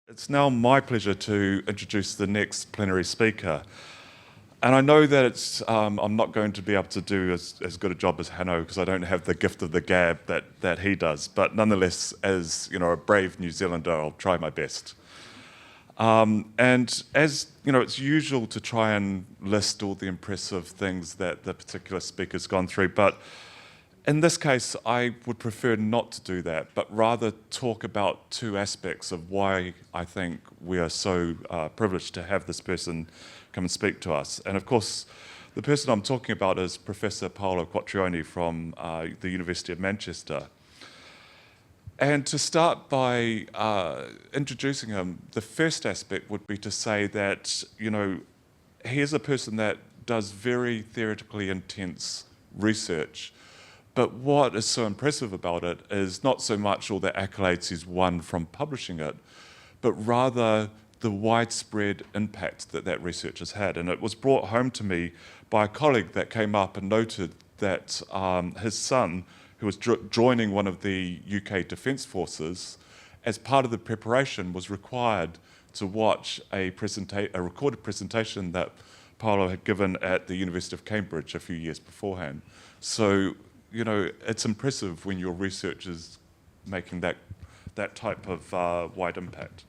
It's now my pleasure to introduce the next plenary speaker. And I know that I'm not going to be able to do as good a job as Hanno because I don't have the gift of the gab that he does. But nonetheless, as a brave New Zealander, I'll try my best. And as it's usual to try and list all the impressive things that the particular speaker's gone through. But in this case, I would prefer not to do that, but rather talk about two aspects of why I think we are so privileged to have this person come and speak to us. And of course, the person I'm talking about is Professor Paolo Quattrone from the University of Manchester. And to start by introducing him, the first aspect would be to say that, he is a person that does very theoretically intense research. But what is so impressive about it is not so much all the accolades he's won from publishing it, but rather the widespread impact that research has had. And it was brought home to me by a colleague that came up and noted that his son, who was joining one of the UK Defence Forces, as part of the preparation was required to watch a recorded presentation that Paolo had given at the University of Cambridge a few years beforehand. So, it's impressive when your research is making that type of wide impact.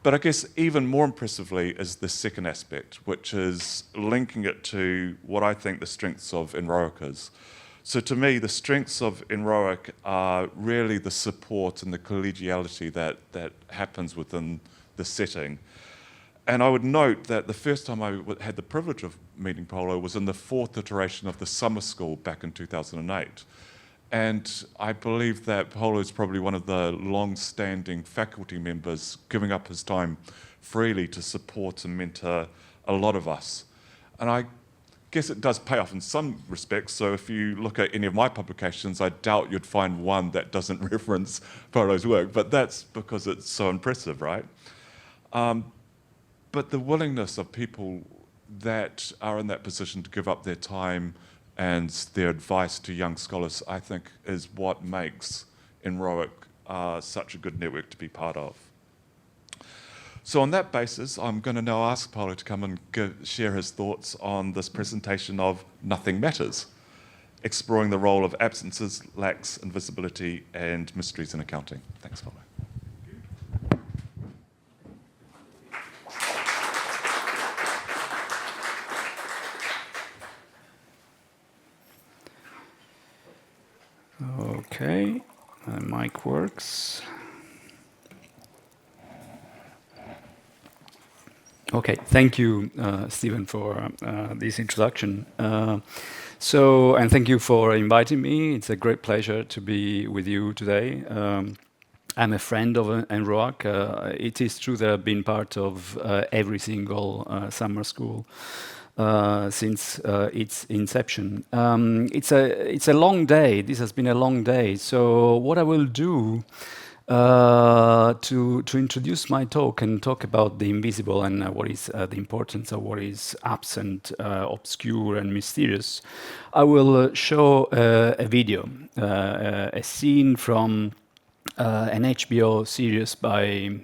But I guess even more impressively is the second aspect, which is linking it to what I think the strengths of ENROAC is. So to me, the strengths of ENROAC are really the support and the collegiality that happens within the setting. And I would note that the first time I had the privilege of meeting Paolo was in the 4th iteration of the summer school back in 2008. And I believe that Paolo is probably one of the long-standing faculty members giving up his time freely to support and mentor a lot of us. And I guess it does pay off in some respects. So if you look at any of my publications, I doubt you'd find one that doesn't reference Paolo's work. But that's because it's so impressive, right? But the willingness of people that are in that position to give up their time and their advice to young scholars, I think, is what makes ENROAC such a good network to be part of. So on that basis, I'm going to now ask Paolo to come and share his thoughts on this presentation of Nothing Matters, exploring the role of absences, lacks, invisibility, and mysteries in accounting. Thanks, Paolo. Okay, my mic works. Okay, thank you, Stephen, for this introduction. And thank you for inviting me. It's a great pleasure to be with you today. I'm a friend of ENROAC. It is true that I've been part of every single summer school since its inception. It's a long day. This has been a long day. So what I will do to introduce my talk and talk about the invisible and what is the importance of what is absent, obscure, and mysterious, I will show a video, a scene from an HBO series by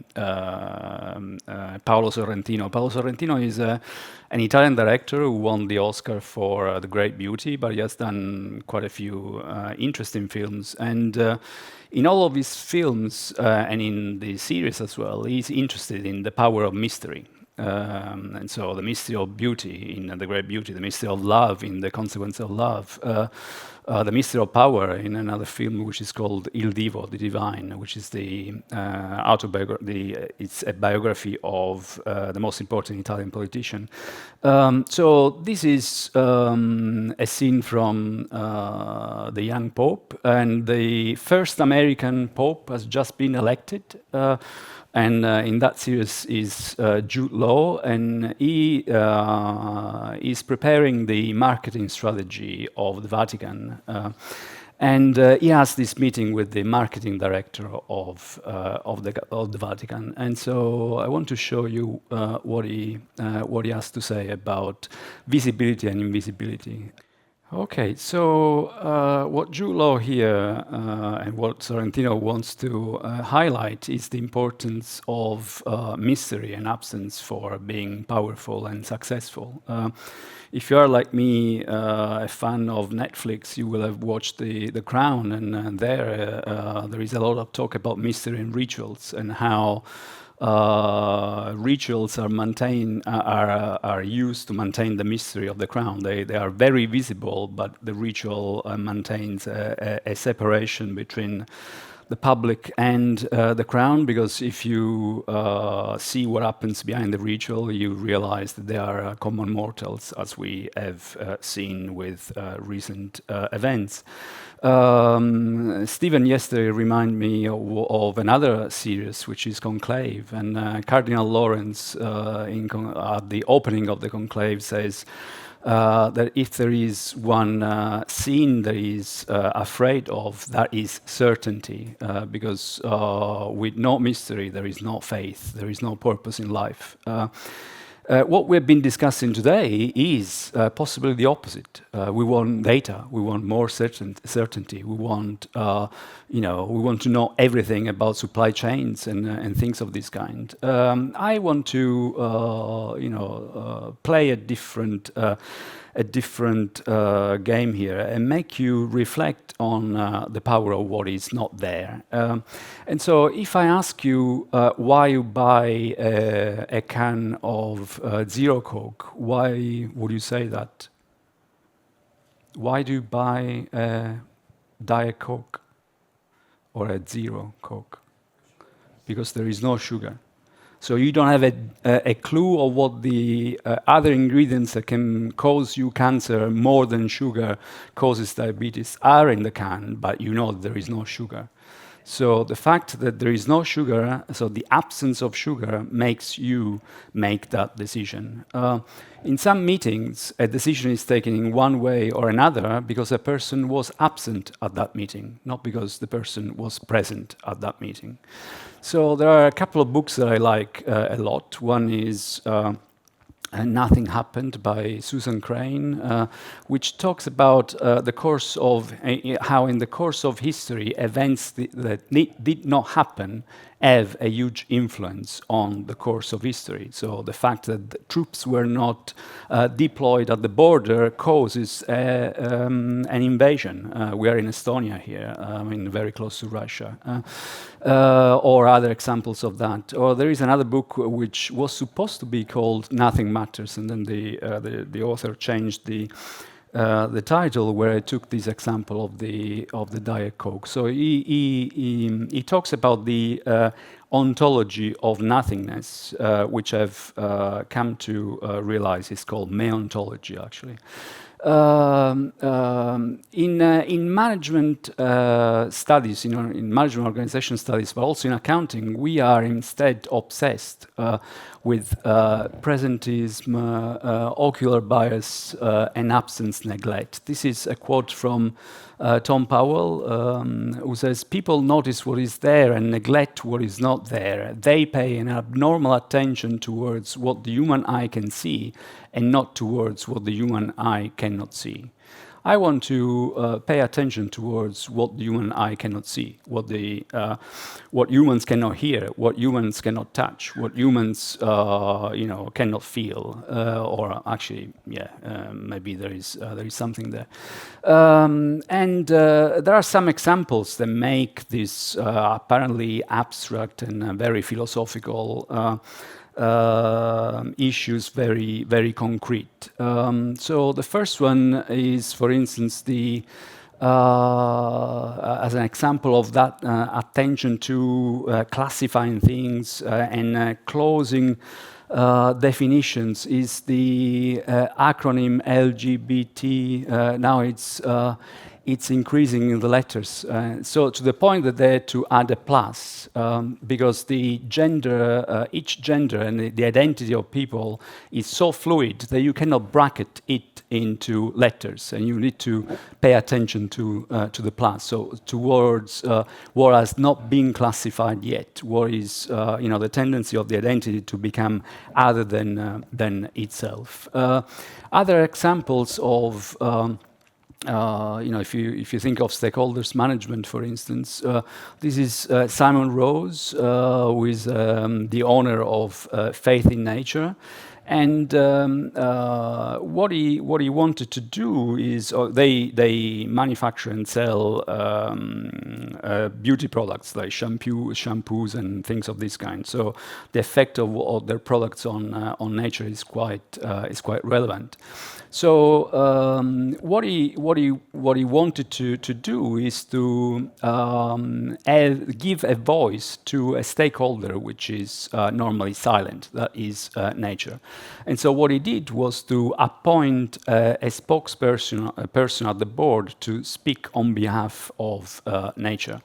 Paolo Sorrentino. Paolo Sorrentino is an Italian director who won the Oscar for The Great Beauty, but he has done quite a few interesting films. And in all of his films, and in the series as well, he's interested in the power of mystery. And so the mystery of beauty in The Great Beauty, the mystery of love in The Consequence of Love, the mystery of power in another film which is called Il Divo, the Divine, which is the it's a biography of the most important Italian politician. So this is a scene from the young Pope, and the first American Pope has just been elected. And in that series is Jude Law, and he is preparing the marketing strategy of the Vatican. And he has this meeting with the marketing director of the Vatican. And so I want to show you what he has to say about visibility and invisibility. Okay, so what Jude Law here and what Sorrentino wants to highlight is the importance of mystery and absence for being powerful and successful. If you are like me, a fan of Netflix, you will have watched The Crown, and there is a lot of talk about mystery and rituals and how rituals are used to maintain the mystery of the crown. They are very visible, but the ritual maintains a separation between the public and the crown, because if you see what happens behind the ritual, you realize that they are common mortals, as we have seen with recent events. Stephen yesterday reminded me of another series, which is Conclave, and Cardinal Lawrence, at the opening of the Conclave, says that if there is one scene that is afraid of, that is certainty, because with no mystery, there is no faith, there is no purpose in life. What we've been discussing today is possibly the opposite. We want data. We want more certainty. We want, we want to know everything about supply chains and things of this kind. I want to, play a different game here and make you reflect on the power of what is not there. And so if I ask you why you buy a can of Zero Coke, why would you say that? Why do you buy a Diet Coke or a Zero Coke? Because there is no sugar. So you don't have a clue of what the other ingredients that can cause you cancer more than sugar causes diabetes are in the can, but you know there is no sugar. So the fact that there is no sugar, so the absence of sugar, makes you make that decision. In some meetings, a decision is taken in one way or another because a person was absent at that meeting, not because the person was present at that meeting. So there are a couple of books that I like a lot. One is Nothing Happened by Susan Crane, which talks about the course of how in the course of history, events that did not happen have a huge influence on the course of history. So the fact that the troops were not deployed at the border causes an invasion. We are in Estonia here, very close to Russia. Or other examples of that. Or there is another book which was supposed to be called Nothing Matters, and then the author changed the title, where I took this example of the Diet Coke. So he talks about the ontology of nothingness, which I've come to realize is called meontology, actually. In management studies, in management organization studies, but also in accounting, we are instead obsessed with presentism, ocular bias, and absence neglect. This is a quote from Tom Powell, who says, "People notice what is there and neglect what is not there. They pay an abnormal attention towards what the human eye can see and not towards what the human eye cannot see." I want to pay attention towards what the human eye cannot see, what humans cannot hear, what humans cannot touch, what humans cannot feel, or actually, maybe there is something there. And there are some examples that make this apparently abstract and very philosophical issues very, very concrete. So the first one is, for instance, as an example of that attention to classifying things and closing definitions, is the acronym LGBT. Now it's increasing in the letters. So to the point that they had to add a plus, because the gender, each gender and the identity of people is so fluid that you cannot bracket it into letters, and you need to pay attention to the plus. So towards what has not been classified yet, what is the tendency of the identity to become other than itself. Other examples of if you think of stakeholders management, for instance, this is Simon Rose, who is the owner of Faith in Nature. And what he wanted to do is they manufacture and sell beauty products like shampoos and things of this kind. So the effect of their products on nature is quite relevant. So what he wanted to do is to give a voice to a stakeholder which is normally silent. That is nature. And so what he did was to appoint a spokesperson, a person at the board to speak on behalf of nature.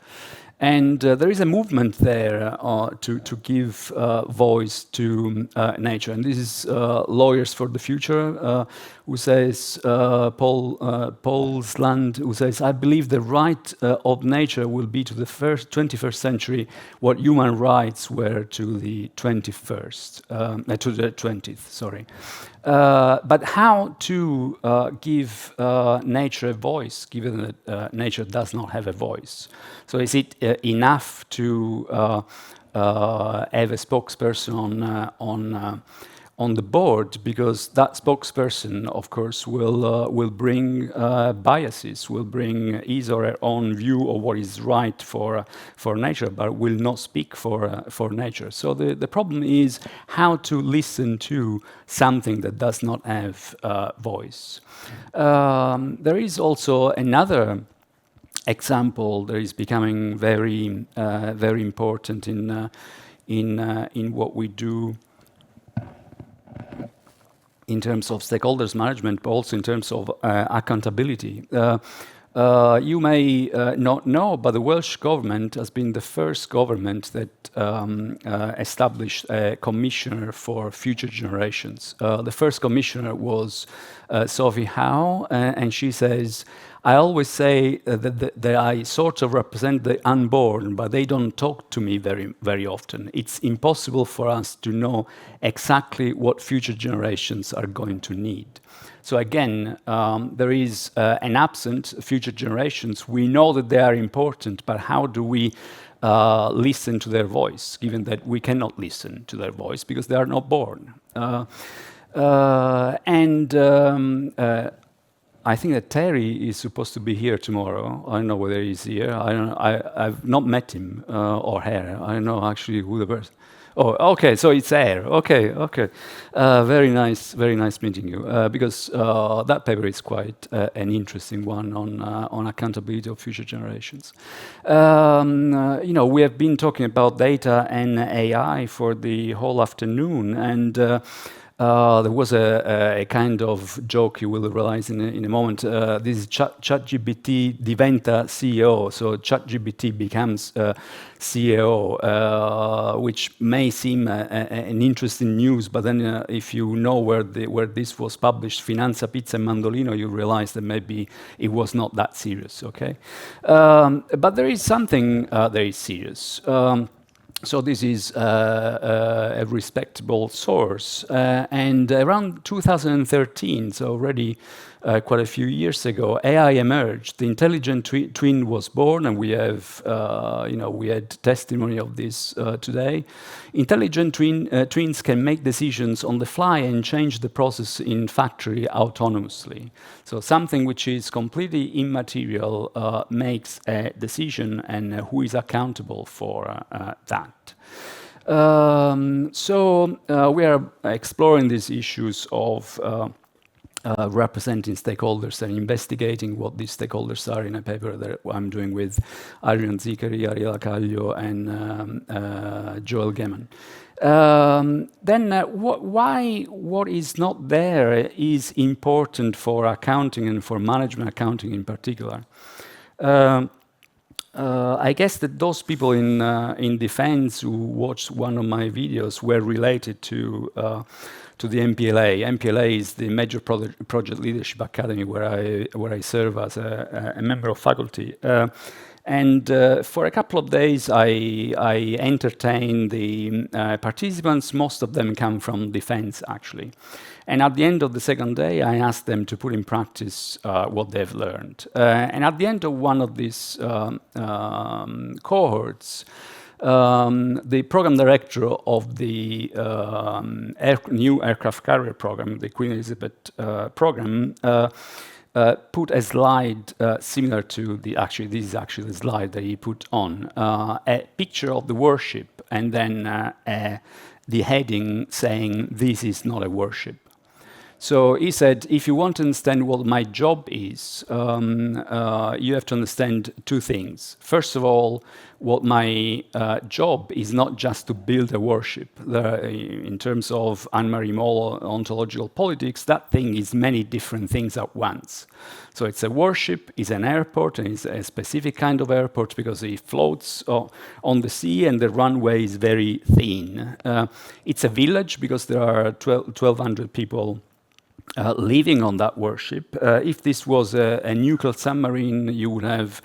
And there is a movement there to give voice to nature. And this is Lawyers for the Future, who says, Paul Sland, who says, I believe the right of nature will be to the 21st century what human rights were to the 21st, to the 20th, sorry. But how to give nature a voice, given that nature does not have a voice? So is it enough to have a spokesperson on the board? Because that spokesperson, of course, will bring biases, will bring his or her own view of what is right for nature, but will not speak for nature. So the problem is how to listen to something that does not have voice. There is also another example that is becoming very important in what we do in terms of stakeholders management, but also in terms of accountability. You may not know, but the Welsh government has been the first government that established a commissioner for future generations. The first commissioner was Sophie Howe, and she says, I always say that I sort of represent the unborn, but they don't talk to me very often. It's impossible for us to know exactly what future generations are going to need. So again, there is an absent future generations. We know that they are important, but how do we listen to their voice, given that we cannot listen to their voice because they are not born? I think that Terry is supposed to be here tomorrow. I don't know whether he's here. I've not met him or her. I don't know actually who the person. Oh, okay. So it's Air. Okay. Very nice meeting you. Because that paper is quite an interesting one on accountability of future generations. We have been talking about data and AI for the whole afternoon, and there was a kind of joke you will realize in a moment. This is ChatGPT diventa CEO, so ChatGPT becomes CEO, which may seem an interesting news, but then if you know where this was published, Finanza, Pizza e Mandolino, you realize that maybe it was not that serious, okay? But there is something that is serious. So this is a respectable source. And around 2013, so already quite a few years ago, AI emerged. The intelligent twin was born, and we have, we had testimony of this today. Intelligent twins can make decisions on the fly and change the process in factory autonomously. So something which is completely immaterial makes a decision, and who is accountable for that. We are exploring these issues of representing stakeholders and investigating what these stakeholders are in a paper that I'm doing with Adrian Zicari, Ariela Caglio, and Joel Geman. Why what is not there is important for accounting and for management accounting in particular. I guess that those people in defense who watched one of my videos were related to the MPLA. MPLA is the Major Project Leadership Academy where I serve as a member of faculty. And for a couple of days, I entertained the participants. Most of them come from defense, actually. And at the end of the second day, I asked them to put in practice what they've learned. And at the end of one of these cohorts, the program director of the new aircraft carrier program, the Queen Elizabeth program, put a slide similar to this is actually the slide that he put on, a picture of the warship and then the heading saying, "This is not a warship." So he said, if you want to understand what my job is, you have to understand two things. First of all, what my job is not just to build a warship. In terms of Anne-Marie Moll ontological politics, that thing is many different things at once. So it's a warship, it's an airport, and it's a specific kind of airport because it floats on the sea and the runway is very thin. It's a village because there are 1,200 people living on that warship. If this was a nuclear submarine, you would have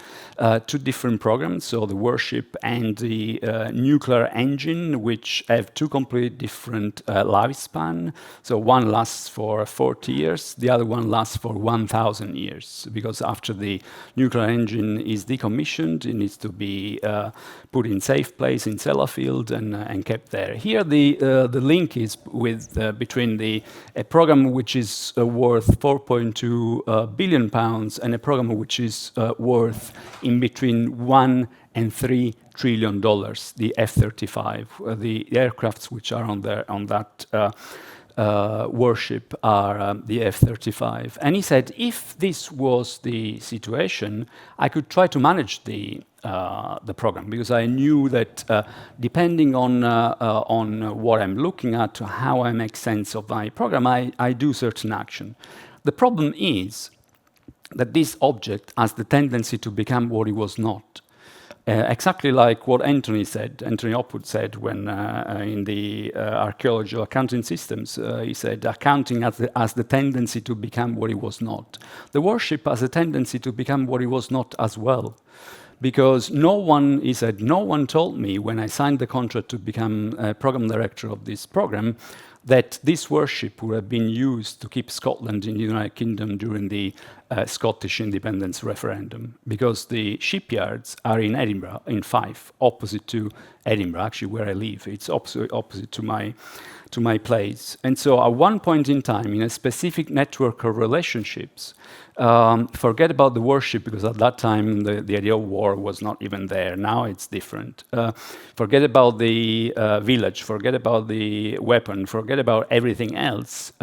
two different programs, so the warship and the nuclear engine, which have two completely different lifespan. So one lasts for 40 years, the other one lasts for 1,000 years, because after the nuclear engine is decommissioned, it needs to be put in safe place in Sellafield and kept there. Here the link is with between a program which is worth 4.2 billion pounds and a program which is worth in between 1 and 3 trillion dollars, the F-35. The aircrafts which are on that warship are the F-35. And he said, if this was the situation, I could try to manage the program, because I knew that depending on what I'm looking at, how I make sense of my program, I do certain action. The problem is that this object has the tendency to become what it was not. Exactly like what Anthony Hopwood said when in the archaeology of accounting systems, he said accounting has the tendency to become what it was not. The warship has a tendency to become what it was not as well. Because he said, no one told me when I signed the contract to become program director of this program that this warship would have been used to keep Scotland in the United Kingdom during the Scottish independence referendum, because the shipyards are in Edinburgh, in Fife, opposite to Edinburgh, actually where I live. It's opposite to my place. And so at one point in time, in a specific network of relationships, forget about the warship, because at that time the idea of war was not even there. Now it's different. Forget about the village, forget about the weapon, forget about everything else.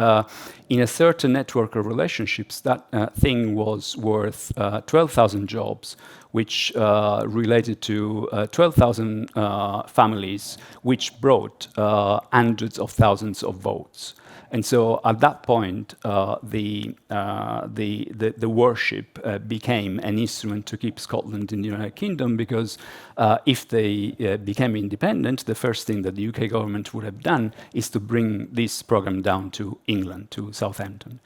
In a certain network of relationships, that thing was worth 12,000 jobs, which related to 12,000 families, which brought hundreds of thousands of votes. And so at that point, the warship became an instrument to keep Scotland in the United Kingdom, because if they became independent, the first thing that the UK government would have done is to bring this program down to England, to Southampton.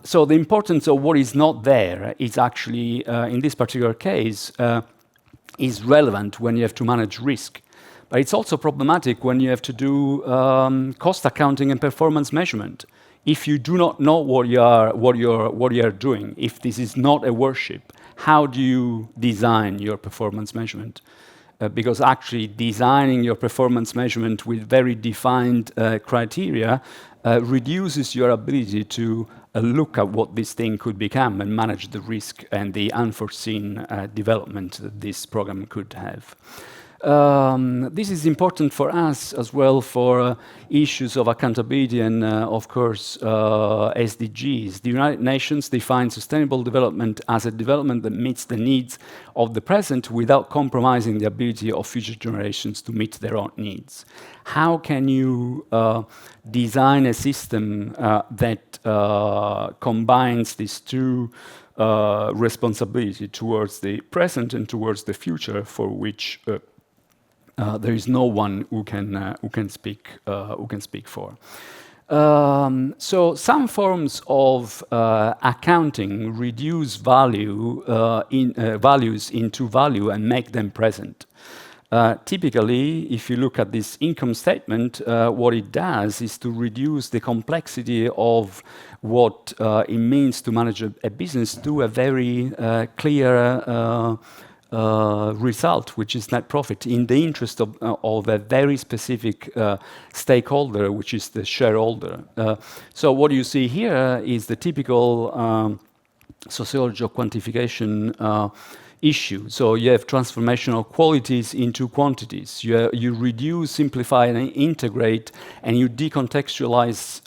So the importance of what is not there is actually, in this particular case, is relevant when you have to manage risk. But it's also problematic when you have to do cost accounting and performance measurement. If you do not know what you are doing, if this is not a warship, how do you design your performance measurement? Because actually designing your performance measurement with very defined criteria reduces your ability to look at what this thing could become and manage the risk and the unforeseen development that this program could have. This is important for us as well for issues of accountability and, of course, SDGs. The United Nations defines sustainable development as a development that meets the needs of the present without compromising the ability of future generations to meet their own needs. How can you design a system that combines these two responsibility towards the present and towards the future, for which there is no one who can speak for. So some forms of accounting reduce values into value and make them present. Typically, if you look at this income statement, what it does is to reduce the complexity of what it means to manage a business to a very clear result, which is net profit, in the interest of a very specific stakeholder, which is the shareholder. So what you see here is the typical sociology of quantification issue. So you have transformational qualities into quantities. You reduce, simplify, and integrate, and you decontextualize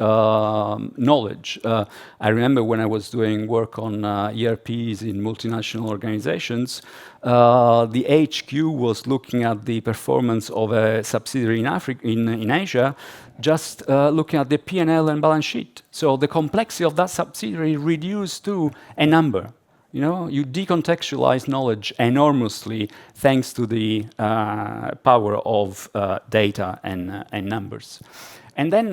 knowledge. I remember when I was doing work on ERPs in multinational organizations, the HQ was looking at the performance of a subsidiary in Africa, in Asia, just looking at the P&L and balance sheet. So the complexity of that subsidiary reduced to a number. You know, you decontextualize knowledge enormously thanks to the power of data and numbers. And then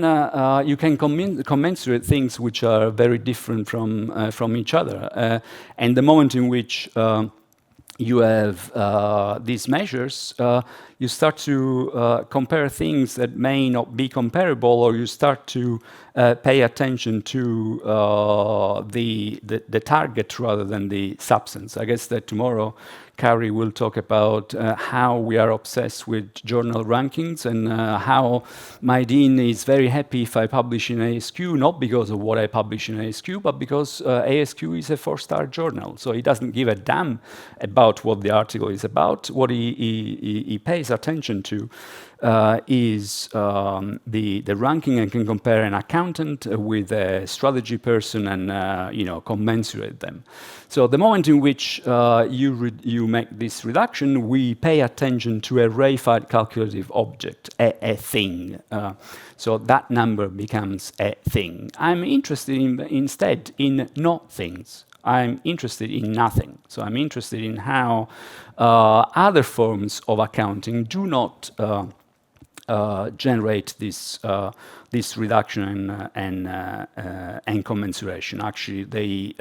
you can commensurate things which are very different from each other. And the moment in which you have these measures, you start to compare things that may not be comparable, or you start to pay attention to the target rather than the substance. I guess that tomorrow Kari will talk about how we are obsessed with journal rankings, and how my dean is very happy if I publish in ASQ, not because of what I publish in ASQ, but because ASQ is a 4-star journal. So he doesn't give a damn about what the article is about. What he pays attention to is the ranking, and can compare an accountant with a strategy person and commensurate them. So the moment in which you make this reduction, we pay attention to a reified calculative object, a thing. So that number becomes a thing. I'm interested instead in not things. I'm interested in nothing. So I'm interested in how other forms of accounting do not generate this reduction and commensuration. Actually, they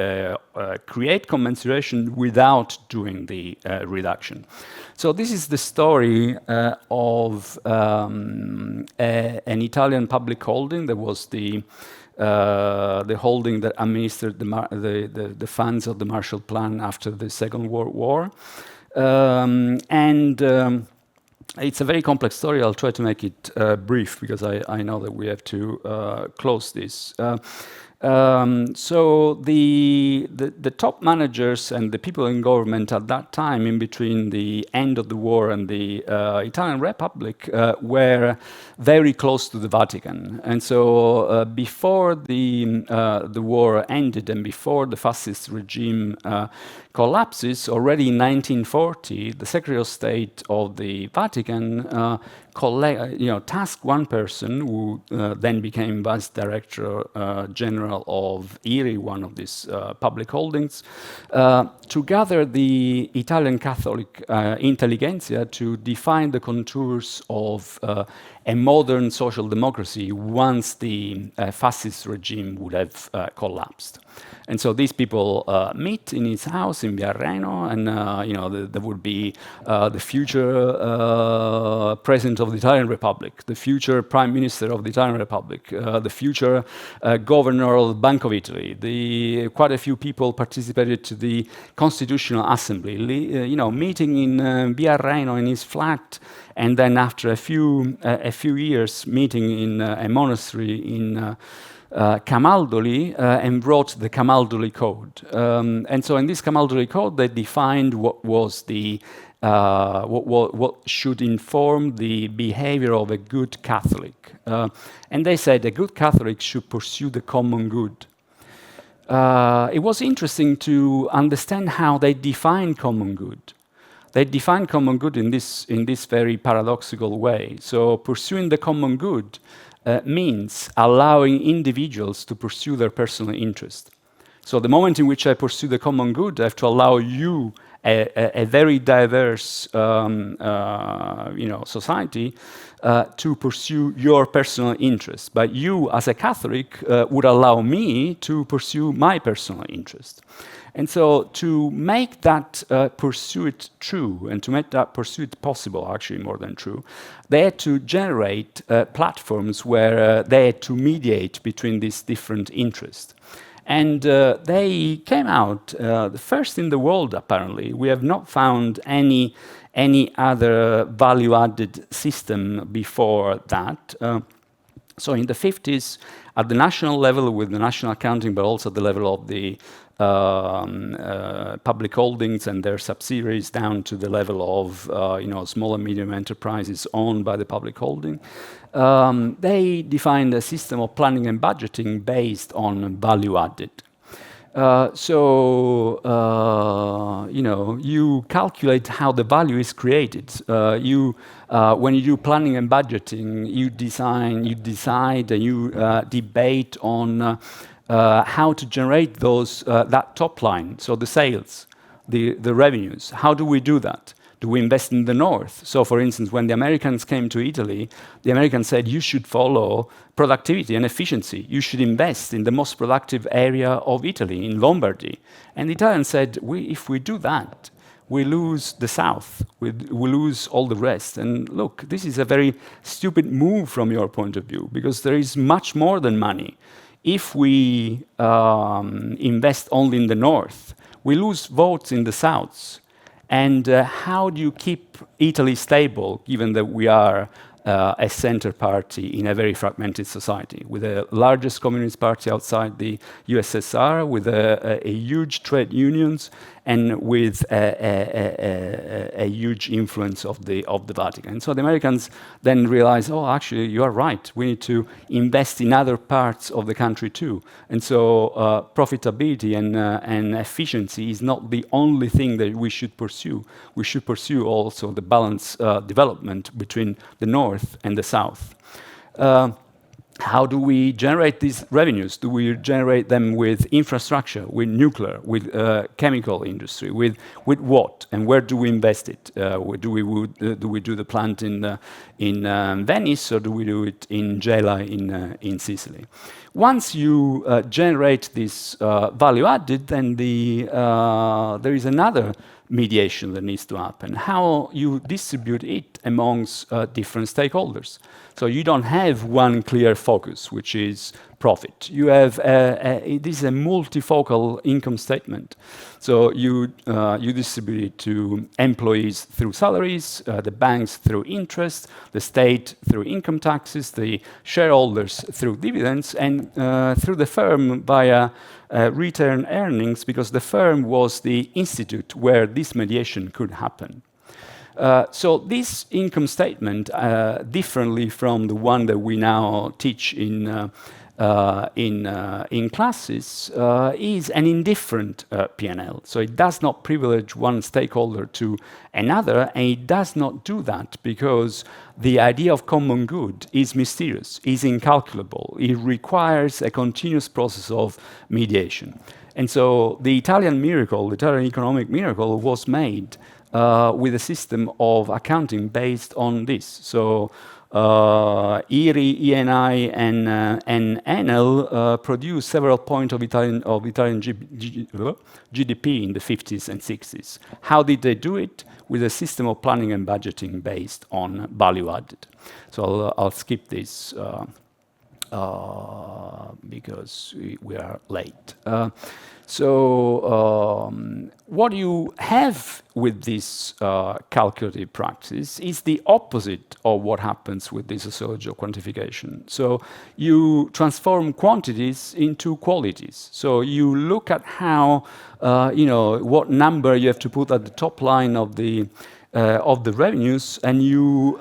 create commensuration without doing the reduction. So this is the story of an Italian public holding. That was the holding that administered the funds of the Marshall Plan after the Second World War. It's a very complex story. I'll try to make it brief, because I know that we have to close this. So the top managers and the people in government at that time, in between the end of the war and the Italian Republic, were very close to the Vatican. And so before the war ended, and before the fascist regime collapses, already in 1940, the Secretary of State of the Vatican tasked one person, who then became Vice Director General of IRI, one of these public holdings, to gather the Italian Catholic intelligentsia to define the contours of a modern social democracy once the fascist regime would have collapsed. And so these people meet in his house in Via Reno, and there would be the future president of the Italian Republic, the future prime minister of the Italian Republic, the future governor of the Bank of Italy. Quite a few people participated to the Constitutional Assembly, meeting in Via Reno in his flat, and then after a few years meeting in a monastery in Camaldoli, and wrote the Camaldoli Code. And so in this Camaldoli Code, they defined what was what should inform the behavior of a good Catholic. And they said a good Catholic should pursue the common good. It was interesting to understand how they define common good. They define common good in this very paradoxical way. So pursuing the common good means allowing individuals to pursue their personal interest. So the moment in which I pursue the common good, I have to allow you a very diverse society to pursue your personal interest. But you, as a Catholic, would allow me to pursue my personal interest. And so to make that pursuit true, and to make that pursuit possible, actually more than true, they had to generate platforms where they had to mediate between these different interests. And they came out the first in the world, apparently. We have not found any other value-added system before that. So in the 50s, at the national level with the national accounting, but also at the level of the public holdings and their subsidiaries down to the level of small and medium enterprises owned by the public holding, they defined a system of planning and budgeting based on value added. You calculate how the value is created. When you do planning and budgeting, you decide, and you debate on how to generate that top line, so the sales, the revenues. How do we do that? Do we invest in the north? So, for instance, when the Americans came to Italy, the Americans said, you should follow productivity and efficiency. You should invest in the most productive area of Italy, in Lombardy. And the Italians said, if we do that, we lose the south, we lose all the rest. And look, this is a very stupid move from your point of view, because there is much more than money. If we invest only in the north, we lose votes in the south. And how do you keep Italy stable, given that we are a center party in a very fragmented society, with the largest communist party outside the USSR, with a huge trade unions, and with a huge influence of the Vatican. So the Americans then realized, oh, actually, you are right. We need to invest in other parts of the country too. And so profitability and efficiency is not the only thing that we should pursue. We should pursue also the balanced development between the North and the South. How do we generate these revenues? Do we generate them with infrastructure, with nuclear, with chemical industry, with what? And where do we invest it? Do we do the plant in Venice, or do we do it in Gela in Sicily? Once you generate this value added, then there is another mediation that needs to happen. How you distribute it amongst different stakeholders. So you don't have one clear focus, which is profit. You have it is a multifocal income statement. So you distribute it to employees through salaries, the banks through interest, the state through income taxes, the shareholders through dividends, and through the firm via return earnings, because the firm was the institute where this mediation could happen. So this income statement, differently from the one that we now teach in classes, is an indifferent P&L. So it does not privilege one stakeholder to another, and it does not do that because the idea of common good is mysterious, is incalculable. It requires a continuous process of mediation. And so the Italian miracle, the Italian economic miracle, was made with a system of accounting based on this. So IRI, ENI, and Enel produced several points of Italian GDP in the 50s and 60s. How did they do it? With a system of planning and budgeting based on value added. So I'll skip this because we are late. What you have with this calculative practice is the opposite of what happens with the sociology of quantification. So you transform quantities into qualities. So you look at how, what number you have to put at the top line of the revenues, and you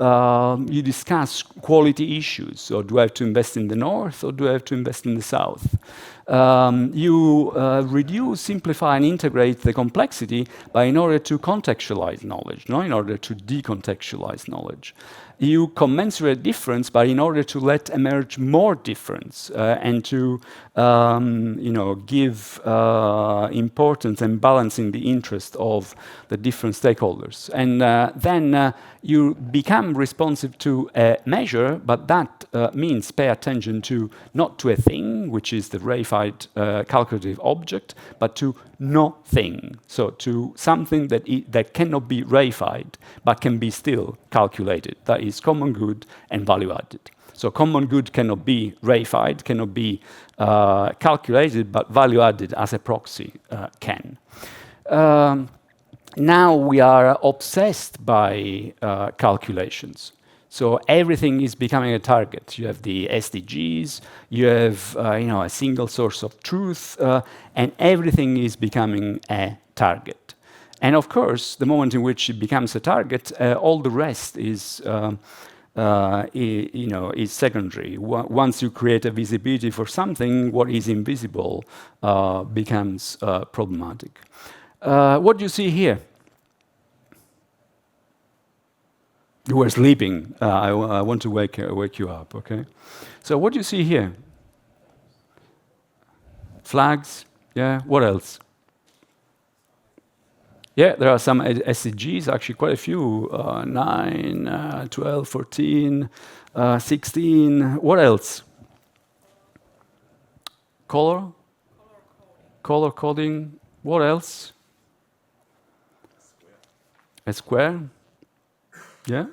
discuss quality issues. So do I have to invest in the north, or do I have to invest in the south? You reduce, simplify, and integrate the complexity in order to contextualize knowledge, not in order to decontextualize knowledge. You commensurate difference, but in order to let emerge more difference and to give importance and balance in the interest of the different stakeholders. And then you become responsive to a measure, but that means pay attention to not to a thing, which is the reified calculative object, but to no thing. So to something that cannot be reified, but can be still calculated. That is common good and value added. So common good cannot be reified, cannot be calculated, but value added as a proxy can. Now we are obsessed by calculations. So everything is becoming a target. You have the SDGs, you have a single source of truth, and everything is becoming a target. And of course, the moment in which it becomes a target, all the rest is secondary. Once you create a visibility for something, what is invisible becomes problematic. What do you see here? You were sleeping. I want to wake you up, okay? So what do you see here? Flags, yeah, what else? Yeah, there are some SDGs, actually quite a few, 9, 12, 14, 16, what else? Color? Color coding, what else? A square? Yeah?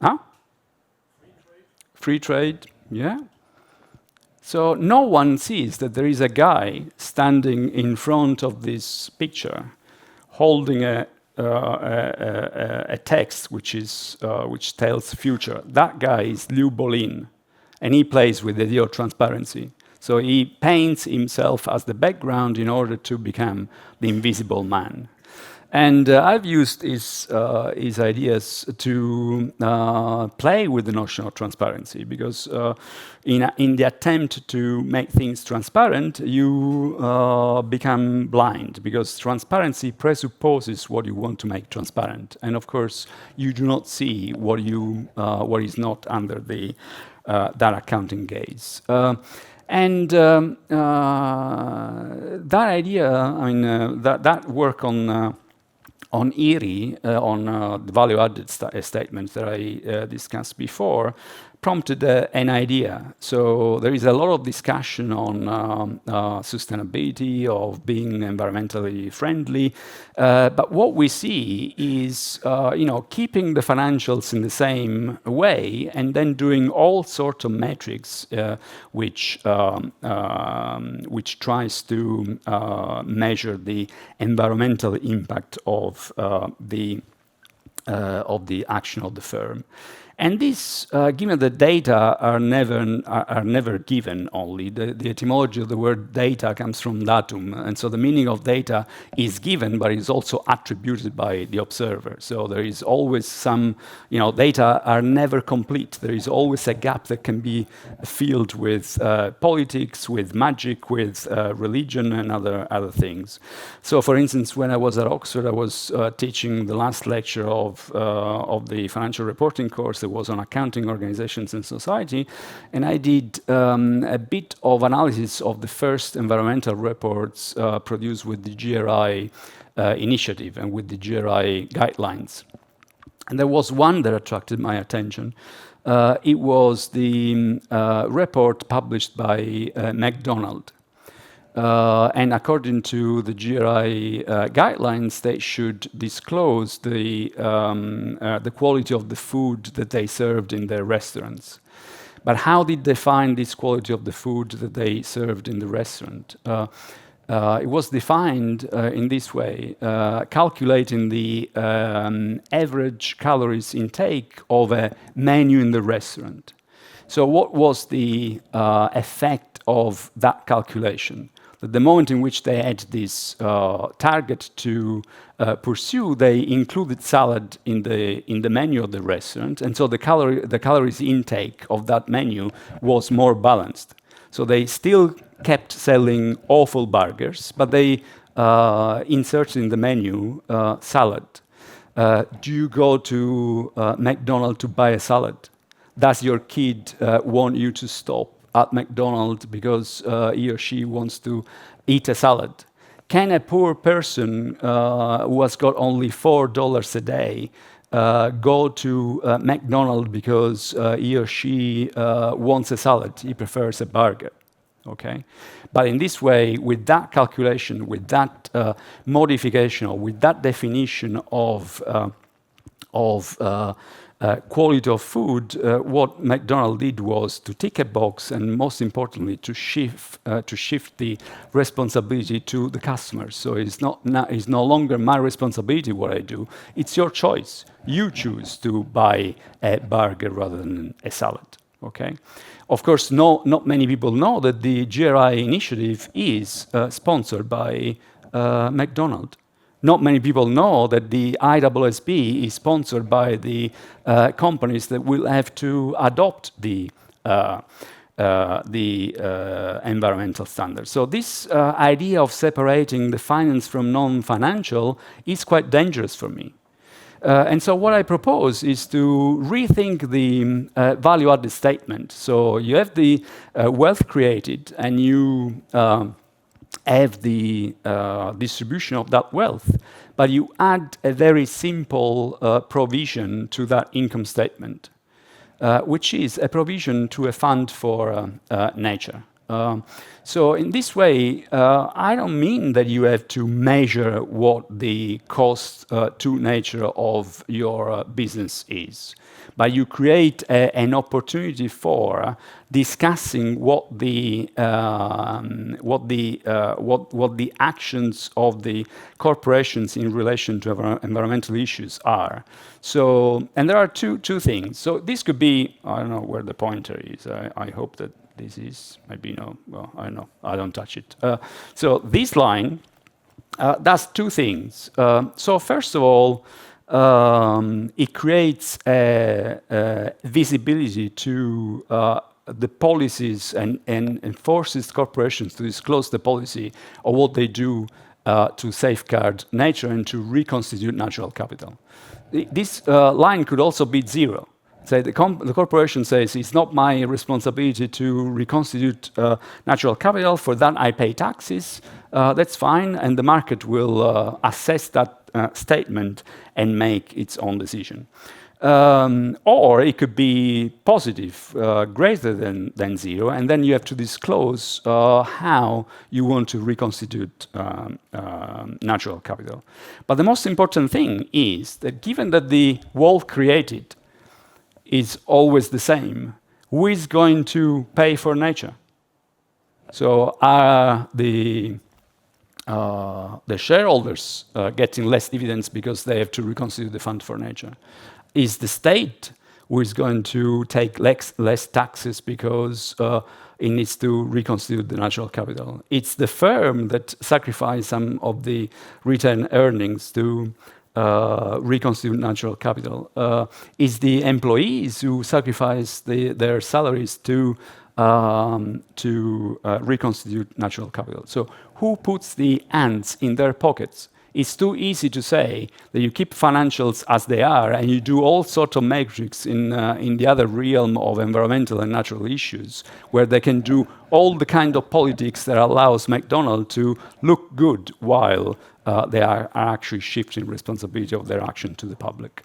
Huh? Free trade, yeah? So no one sees that there is a guy standing in front of this picture, holding a text which tells future. That guy is Liu Bolin, and he plays with the idea of transparency. So he paints himself as the background in order to become the invisible man. And I've used his ideas to play with the notion of transparency, because in the attempt to make things transparent, you become blind, because transparency presupposes what you want to make transparent. And of course, you do not see what is not under that accounting gaze. And that idea, that work on ERI, on the value-added statements that I discussed before, prompted an idea. So there is a lot of discussion on sustainability, of being environmentally friendly, but what we see is keeping the financials in the same way and then doing all sorts of metrics which tries to measure the environmental impact of the action of the firm. And this, given that data are never given only, the etymology of the word data comes from datum, and so the meaning of data is given, but is also attributed by the observer. So there is always some, data are never complete. There is always a gap that can be filled with politics, with magic, with religion, and other things. So, for instance, when I was at Oxford, I was teaching the last lecture of the financial reporting course. It was on accounting, organizations, and society, and I did a bit of analysis of the first environmental reports produced with the GRI initiative and with the GRI guidelines. And there was one that attracted my attention. It was the report published by McDonald. And according to the GRI guidelines, they should disclose the quality of the food that they served in their restaurants. But how did they find this quality of the food that they served in the restaurant? It was defined in this way, calculating the average calories intake of a menu in the restaurant. So what was the effect of that calculation? that the moment in which they had this target to pursue, they included salad in the menu of the restaurant, and so the calories intake of that menu was more balanced. So they still kept selling awful burgers, but they inserted in the menu salad. Do you go to McDonald's to buy a salad? Does your kid want you to stop at McDonald's because he or she wants to eat a salad? Can a poor person who has got only $4 a day go to McDonald's because he or she wants a salad? He prefers a burger. Okay, but in this way, with that calculation, with that modification, or with that definition of quality of food, what McDonald's did was to tick a box, and most importantly, to shift the responsibility to the customers. So it's no longer my responsibility what I do. It's your choice. You choose to buy a burger rather than a salad. Okay. Of course, not many people know that the GRI initiative is sponsored by McDonald's. Not many people know that the ISSB is sponsored by the companies that will have to adopt the environmental standards. So this idea of separating the finance from non-financial is quite dangerous for me. And so what I propose is to rethink the value-added statement. So you have the wealth created, and you have the distribution of that wealth, but you add a very simple provision to that income statement, which is a provision to a fund for nature. So in this way, I don't mean that you have to measure what the cost to nature of your business is, but you create an opportunity for discussing what the actions of the corporations in relation to environmental issues are. So, and there are two things. So this could be, I don't know where the pointer is. I hope that this is, maybe no, well, I don't know, I don't touch it. So this line does two things. So first of all, it creates a visibility to the policies and forces corporations to disclose the policy of what they do to safeguard nature and to reconstitute natural capital. This line could also be zero. Say the corporation says it's not my responsibility to reconstitute natural capital. For that, I pay taxes. That's fine, and the market will assess that statement and make its own decision. Or it could be positive, greater than zero, and then you have to disclose how you want to reconstitute natural capital. But the most important thing is that given that the wealth created is always the same, who is going to pay for nature? So are the shareholders getting less dividends because they have to reconstitute the fund for nature? Is the state who is going to take less taxes because it needs to reconstitute the natural capital? It's the firm that sacrifices some of the retained earnings to reconstitute natural capital. Is the employees who sacrifice their salaries to reconstitute natural capital? So who puts the ants in their pockets? It's too easy to say that you keep financials as they are and you do all sorts of metrics in the other realm of environmental and natural issues, where they can do all the kind of politics that allows McDonald's to look good while they are actually shifting responsibility of their action to the public.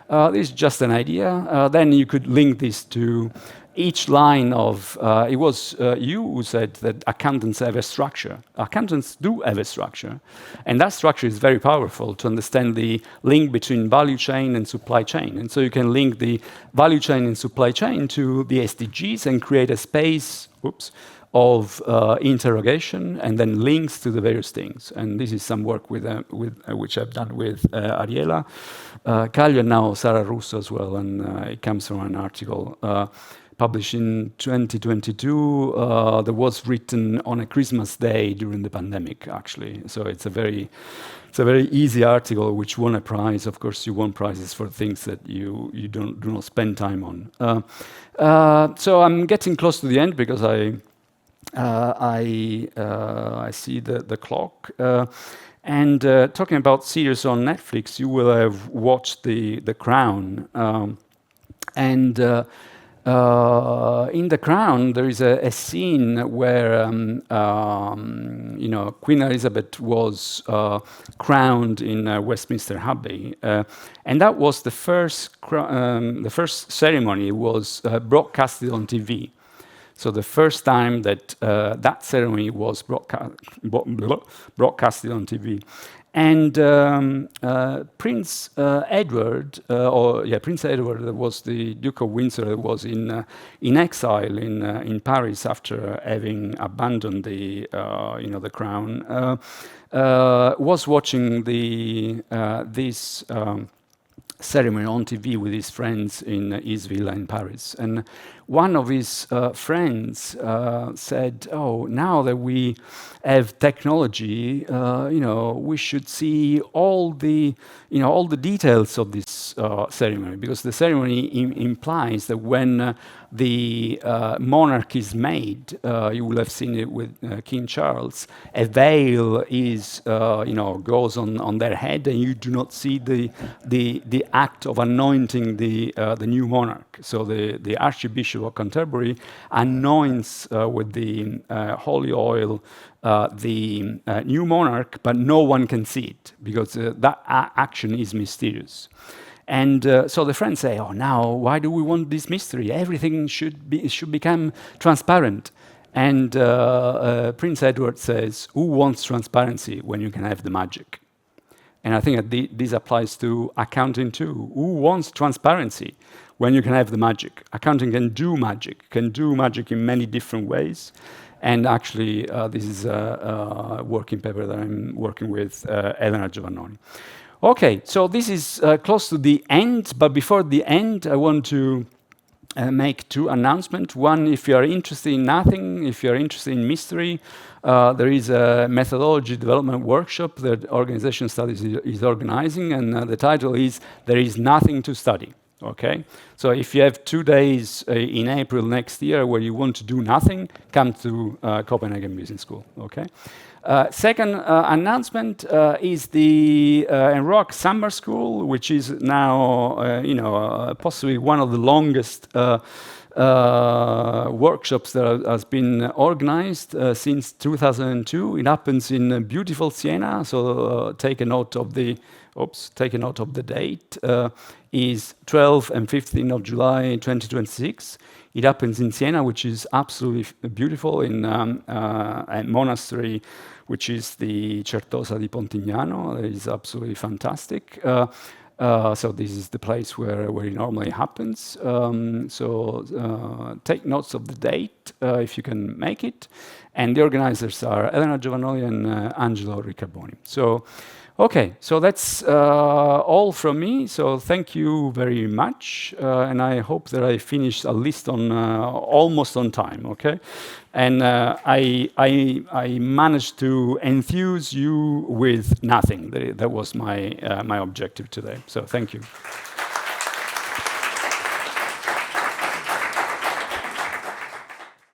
This is just an idea. Then you could link this to each line of, it was you who said that accountants have a structure. Accountants do have a structure. And that structure is very powerful to understand the link between value chain and supply chain. And so you can link the value chain and supply chain to the SDGs and create a space, of interrogation and then links to the various things. And this is some work with which I've done with Ariela Caglio and now Sarah Russo as well. And it comes from an article published in 2022, that was written on a Christmas day during the pandemic, actually. So it's a very easy article which won a prize. Of course, you won prizes for things that you do not spend time on. So I'm getting close to the end because I see the clock. And talking about series on Netflix, you will have watched The Crown. And in The Crown, there is a scene where Queen Elizabeth was crowned in Westminster Abbey, and that was the first ceremony was broadcasted on TV. So the first time that that ceremony was broadcasted on TV. And Prince Edward, Prince Edward was the Duke of Windsor, that was in exile in Paris after having abandoned the crown, was watching this ceremony on TV with his friends in his villa in Paris. And one of his friends said, "Oh, now that we have technology, we should see all the details of this ceremony, because the ceremony implies that when the monarch is made, you will have seen it with King Charles, a veil is goes on their head, and you do not see the act of anointing the new monarch. So the Archbishop of Canterbury anoints with the holy oil the new monarch, but no one can see it because that action is mysterious." And so the friends say, "Oh, now why do we want this mystery? Everything should become transparent." And Prince Edward says, "Who wants transparency when you can have the magic?" And I think that this applies to accounting too. Who wants transparency when you can have the magic? Accounting can do magic in many different ways. And actually, this is a working paper that I'm working with Elena Giovannoni. Okay, so this is close to the end, but before the end, I want to make two announcements. One, if you are interested in nothing, if you are interested in mystery, there is a methodology development workshop that Organization Studies is organizing, and the title is "There is Nothing to Study." Okay, so if you have 2 days in April next year where you want to do nothing, come to Copenhagen Business School. Okay. Second announcement is the ENROAC Summer School, which is now possibly one of the longest workshops that has been organized since 2002. It happens in beautiful Siena, so take a note of the date. Is 12th and 15th of July 2026. It happens in Siena, which is absolutely beautiful, in a monastery, which is the Certosa di Pontignano. It is absolutely fantastic. So this is the place where it normally happens. Take notes of the date if you can make it. And the organizers are Elena Giovannoni and Angelo Riccaboni. Okay, so that's all from me. So thank you very much, and I hope that I finished at least on almost on time. Okay, and I managed to enthuse you with nothing. That was my objective today. So thank you.